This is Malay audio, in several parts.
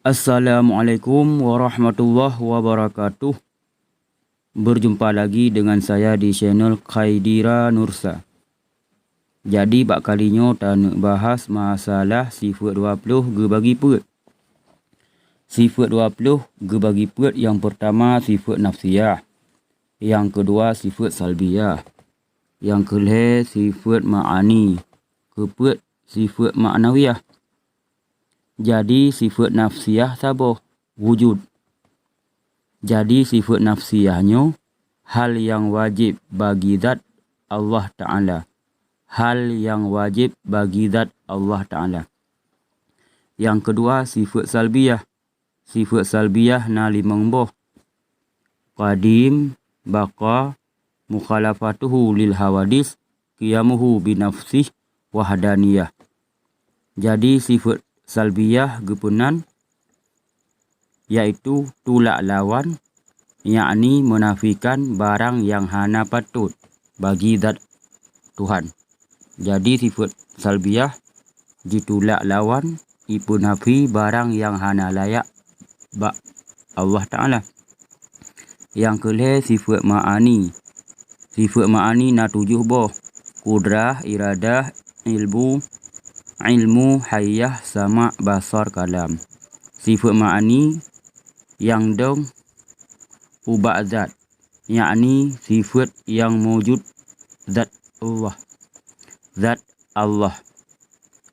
Assalamualaikum warahmatullahi wabarakatuh. Berjumpa lagi dengan saya di channel Khaidira Nursa. Jadi bak kalinya tak bahas masalah sifat 20 ge bagi perut. Sifat 20 ge bagi perut, yang pertama sifat nafsiyah, yang kedua sifat salbiyah, yang kelima sifat ma'ani, keempat sifat ma'nawiyah. Jadi sifat nafsiyah saboh wujud. Jadi sifat nafsiyahnya hal yang wajib bagi zat Allah Ta'ala. Hal yang wajib bagi zat Allah Ta'ala. Yang kedua sifat salbiyah. Sifat salbiyah na limang boh. Qadim, baqa, mukhalafatuhu lil hawadis, qiyamuhu binafsih, wahdaniyah. Jadi sifat salbiyah gepunan yaitu tolak lawan, yakni menafikan barang yang hana patut bagi zat Tuhan. Jadi sifat salbiyah ditolak lawan, ipu nafi barang yang hana layak bak Allah Ta'ala. Yang kelima sifat ma'ani. Sifat ma'ani na 7 boh. Kudrah, iradah, ilmu, hayah, sama, basar, kalam. Sifat ma'ani yang dong ubah zat, yakni sifat yang wujud zat Allah. Zat Allah.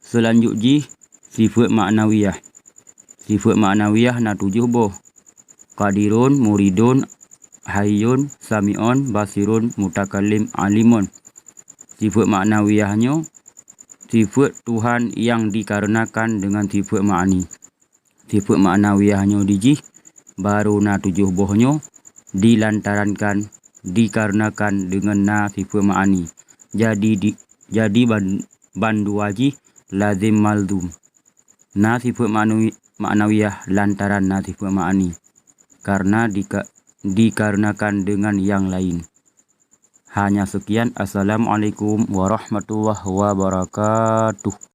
Selanjutnya sifat ma'nawiyah. Sifat ma'nawiyah na 7 boh. Qadirun, muridun, hayyun, sami'un, basirun, mutakalim, alimun. Sifat ma'nawiyahnya sifat Tuhan yang dikarenakan dengan sifat ma'ani. Sifat ma'nawiyahnya dijih baru na 7 bohnya dilantarankan dikarenakan dengan na sifat ma'ani. Jadi bandu wajih lazim malzum. Na sifat ma'nawiyah lantaran na sifat ma'ani karena dikarenakan dengan yang lain. Hanya sekian. Assalamualaikum warahmatullahi wabarakatuh.